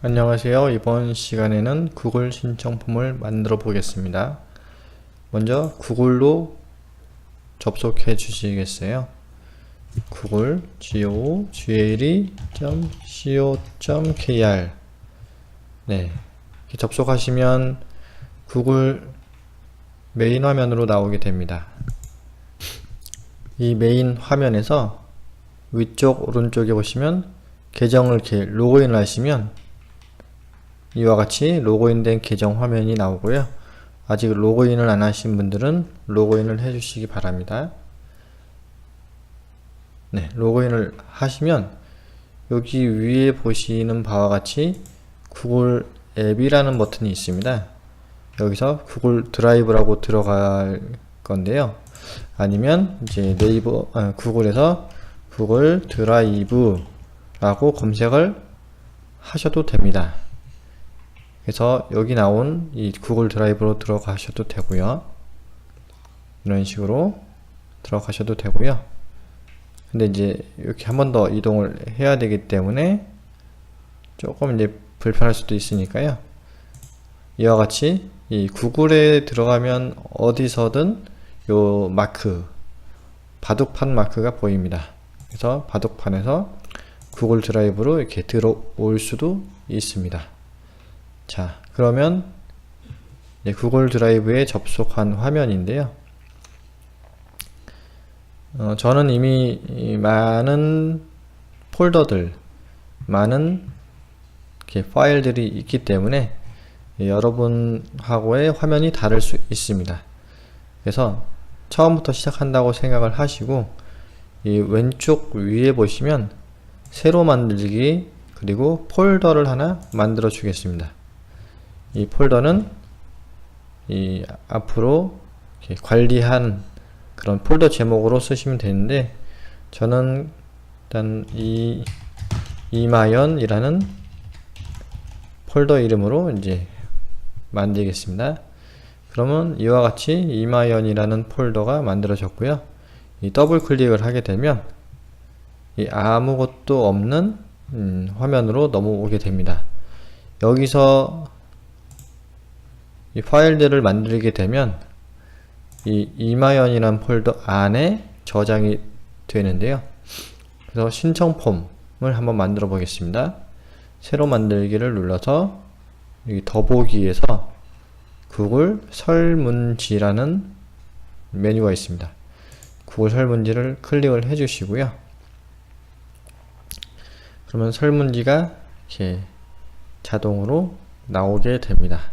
안녕하세요. 이번 시간에는 구글 신청폼을 만들어 보겠습니다. 먼저 구글로 접속해 주시겠어요? 구글 gogle.co.kr 네, 이렇게 접속하시면 구글 메인 화면으로 나오게 됩니다. 이 메인 화면에서 위쪽 오른쪽에 보시면 계정을 이렇게 로그인을 하시면 이와 같이 로그인된 계정 화면이 나오고요. 아직 로그인을 안 하신 분들은 로그인을 해 주시기 바랍니다. 네, 로그인을 하시면 여기 위에 보시는 바와 같이 구글 앱이라는 버튼이 있습니다. 여기서 구글 드라이브라고 들어갈 건데요. 아니면 이제 구글에서 구글 드라이브라고 검색을 하셔도 됩니다. 그래서 여기 나온 이 구글 드라이브로 들어가셔도 되고요. 이런 식으로 들어가셔도 되고요. 근데 이제 이렇게 한 번 더 이동을 해야 되기 때문에 조금 이제 불편할 수도 있으니까요. 이와 같이 이 구글에 들어가면 어디서든 요 마크, 바둑판 마크가 보입니다. 그래서 바둑판에서 구글 드라이브로 이렇게 들어올 수도 있습니다. 자, 그러면 구글 드라이브에 접속한 화면인데요. 저는 이미 많은 폴더들, 많은 이렇게 파일들이 있기 때문에 여러분하고의 화면이 다를 수 있습니다. 그래서 처음부터 시작한다고 생각을 하시고 이 왼쪽 위에 보시면 새로 만들기 그리고 폴더를 하나 만들어 주겠습니다. 이 폴더는 이 앞으로 이렇게 관리한 그런 폴더 제목으로 쓰시면 되는데 저는 일단 이마연이라는 폴더 이름으로 이제 만들겠습니다. 그러면 이와 같이 이마연이라는 폴더가 만들어졌고요. 이 더블 클릭을 하게 되면 이 아무것도 없는 화면으로 넘어오게 됩니다. 여기서 이 파일들을 만들게 되면 이 이마연이라는 폴더 안에 저장이 되는데요. 그래서 신청 폼을 한번 만들어 보겠습니다. 새로 만들기를 눌러서 여기 더보기에서 구글 설문지라는 메뉴가 있습니다. 구글 설문지를 클릭을 해 주시고요. 그러면 설문지가 이렇게 자동으로 나오게 됩니다.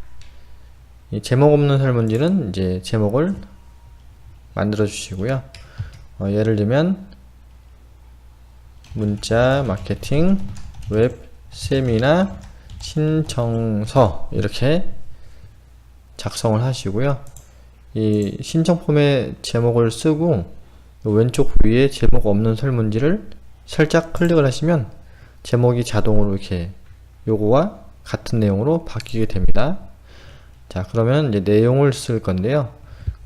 이 제목 없는 설문지는 이제 제목을 만들어 주시고요. 예를 들면 문자 마케팅 웹 세미나 신청서 이렇게 작성을 하시고요. 이 신청 폼의 제목을 쓰고 왼쪽 위에 제목 없는 설문지를 살짝 클릭을 하시면 제목이 자동으로 이렇게 요거와 같은 내용으로 바뀌게 됩니다. 자, 그러면 이제 내용을 쓸 건데요.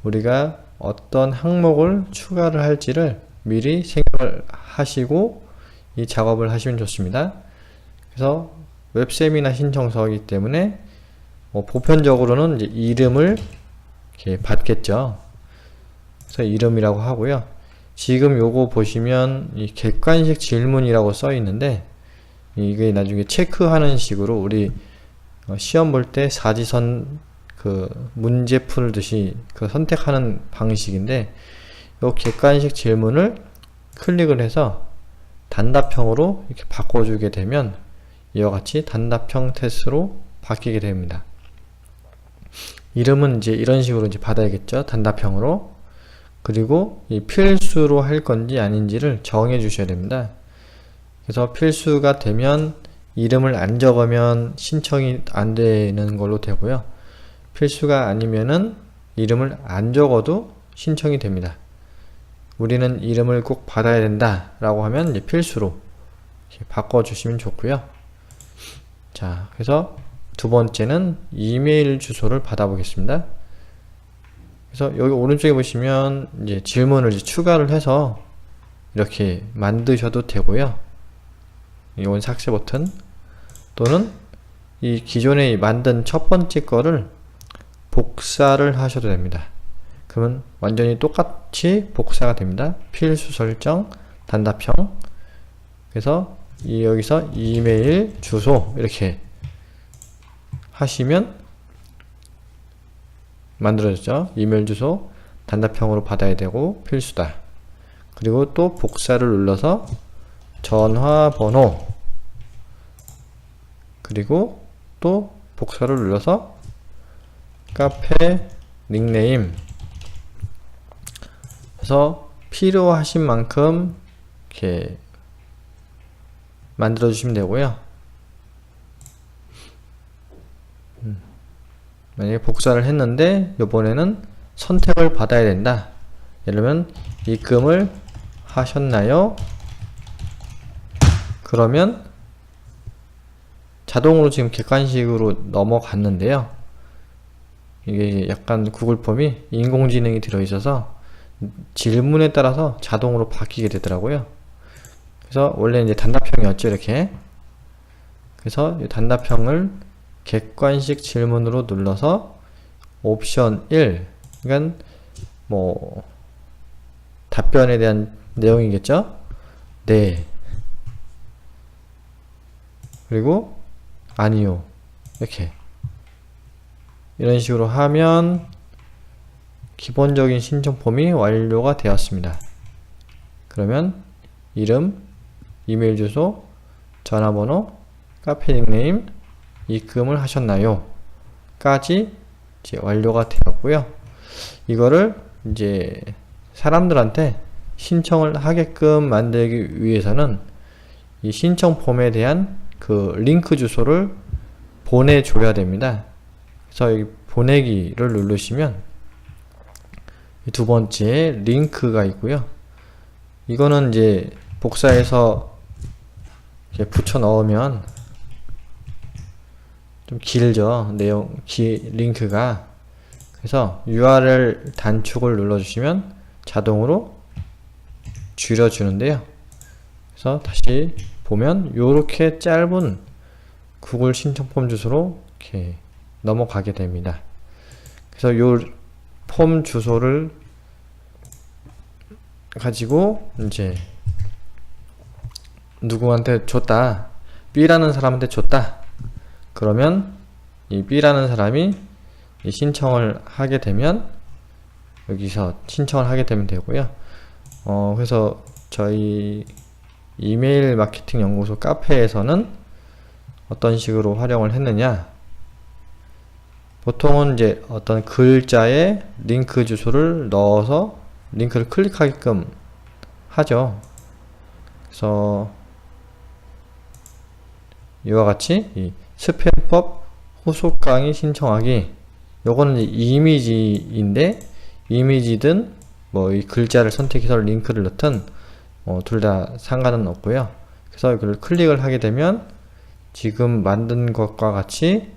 우리가 어떤 항목을 추가를 할지를 미리 생각을 하시고 이 작업을 하시면 좋습니다. 그래서 웹세미나 신청서이기 때문에 보편적으로는 이제 이름을 이렇게 받겠죠. 그래서 이름이라고 하고요. 지금 요거 보시면 이 객관식 질문이라고 써 있는데 이게 나중에 체크하는 식으로 우리 시험 볼 때 사지선 그 문제 풀듯이 그 선택하는 방식인데 요 객관식 질문을 클릭을 해서 단답형으로 이렇게 바꿔주게 되면 이와 같이 단답형 테스트로 바뀌게 됩니다. 이름은 이제 이런 식으로 이제 받아야겠죠. 단답형으로. 그리고 이 필수로 할 건지 아닌지를 정해 주셔야 됩니다. 그래서 필수가 되면 이름을 안 적으면 신청이 안 되는 걸로 되고요. 필수가 아니면은 이름을 안 적어도 신청이 됩니다. 우리는 이름을 꼭 받아야 된다 라고 하면 이제 필수로 이렇게 바꿔주시면 좋고요. 자, 그래서 두 번째는 이메일 주소를 받아보겠습니다. 그래서 여기 오른쪽에 보시면 이제 질문을 이제 추가를 해서 이렇게 만드셔도 되고요. 이건 삭제 버튼 또는 이 기존에 만든 첫 번째 거를 복사를 하셔도 됩니다. 그러면 완전히 똑같이 복사가 됩니다. 필수 설정, 단답형. 그래서 여기서 이메일 주소 이렇게 하시면 만들어졌죠. 이메일 주소 단답형으로 받아야 되고 필수다. 그리고 또 복사를 눌러서 전화번호, 그리고 또 복사를 눌러서 카페 닉네임. 그래서 필요하신 만큼 이렇게 만들어 주시면 되고요. 만약에 복사를 했는데 이번에는 선택을 받아야 된다. 예를 들면 입금을 하셨나요? 그러면 자동으로 지금 객관식으로 넘어갔는데요. 이게 약간 구글 폼이 인공지능이 들어있어서 질문에 따라서 자동으로 바뀌게 되더라고요. 그래서 원래 이제 단답형이었죠, 이렇게. 그래서 이 단답형을 객관식 질문으로 눌러서 옵션 1, 그러니까 뭐 답변에 대한 내용이겠죠? 네. 그리고 아니요. 이렇게. 이런 식으로 하면 기본적인 신청 폼이 완료가 되었습니다. 그러면 이름, 이메일 주소, 전화번호, 카페 닉네임, 입금을 하셨나요? 까지 이제 완료가 되었고요. 이거를 이제 사람들한테 신청을 하게끔 만들기 위해서는 이 신청 폼에 대한 그 링크 주소를 보내줘야 됩니다. 그래서 이 보내기를 누르시면 두 번째 링크가 있고요. 이거는 이제 복사해서 이렇게 붙여 넣으면 좀 길죠. 링크가. 그래서 URL 단축을 눌러주시면 자동으로 줄여주는데요. 그래서 다시 보면 요렇게 짧은 구글 신청폼 주소로 이렇게 넘어가게 됩니다. 그래서 요 폼 주소를 가지고 이제 누구한테 줬다, B라는 사람한테 줬다. 그러면 이 B라는 사람이 이 신청을 하게 되면 여기서 신청을 하게 되면 되고요. 그래서 저희 이메일 마케팅 연구소 카페에서는 어떤 식으로 활용을 했느냐, 보통은 이제 어떤 글자에 링크 주소를 넣어서 링크를 클릭하게끔 하죠. 그래서 이와 같이 이 스팸법 후속 강의 신청하기, 요거는 이제 이미지인데 이미지든 뭐 이 글자를 선택해서 링크를 넣든 둘 다 상관은 없고요. 그래서 이걸 클릭을 하게 되면 지금 만든 것과 같이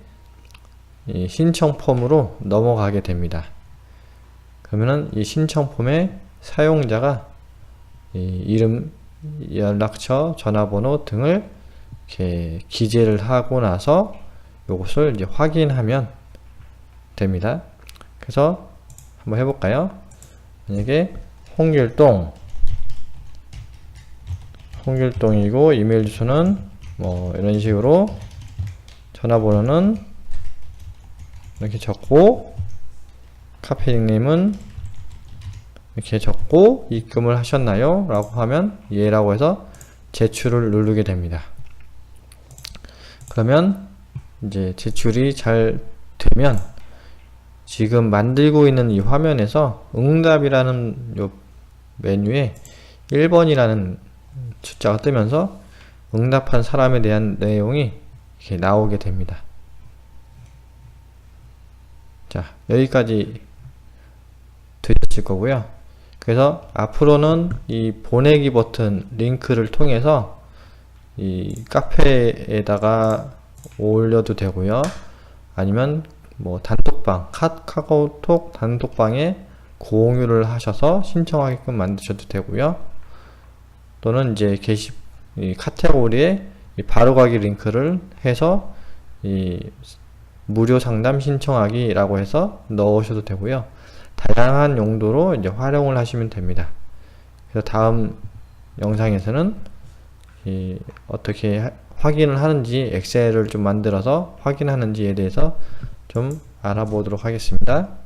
이 신청 폼으로 넘어가게 됩니다. 그러면은 이 신청 폼에 사용자가 이 이름, 연락처, 전화번호 등을 이렇게 기재를 하고 나서 이것을 이제 확인하면 됩니다. 그래서 한번 해볼까요? 만약에 홍길동이고 이메일 주소는 뭐 이런 식으로, 전화번호는 이렇게 적고, 카페 닉네임은 이렇게 적고, 입금을 하셨나요? 라고 하면 예 라고 해서 제출을 누르게 됩니다. 그러면 이제 제출이 잘 되면 지금 만들고 있는 이 화면에서 응답이라는 요 메뉴에 1번이라는 숫자가 뜨면서 응답한 사람에 대한 내용이 이렇게 나오게 됩니다. 자, 여기까지 되셨을 거고요. 그래서 앞으로는 이 보내기 버튼 링크를 통해서 이 카페에다가 올려도 되고요. 아니면 뭐 단톡방, 카카오톡 단톡방에 공유를 하셔서 신청하게끔 만드셔도 되고요. 또는 이제 이 카테고리에 이 바로가기 링크를 해서 이 무료 상담 신청하기라고 해서 넣으셔도 되고요. 다양한 용도로 이제 활용을 하시면 됩니다. 그래서 다음 영상에서는 어떻게 확인을 하는지, 엑셀을 좀 만들어서 확인하는지에 대해서 좀 알아보도록 하겠습니다.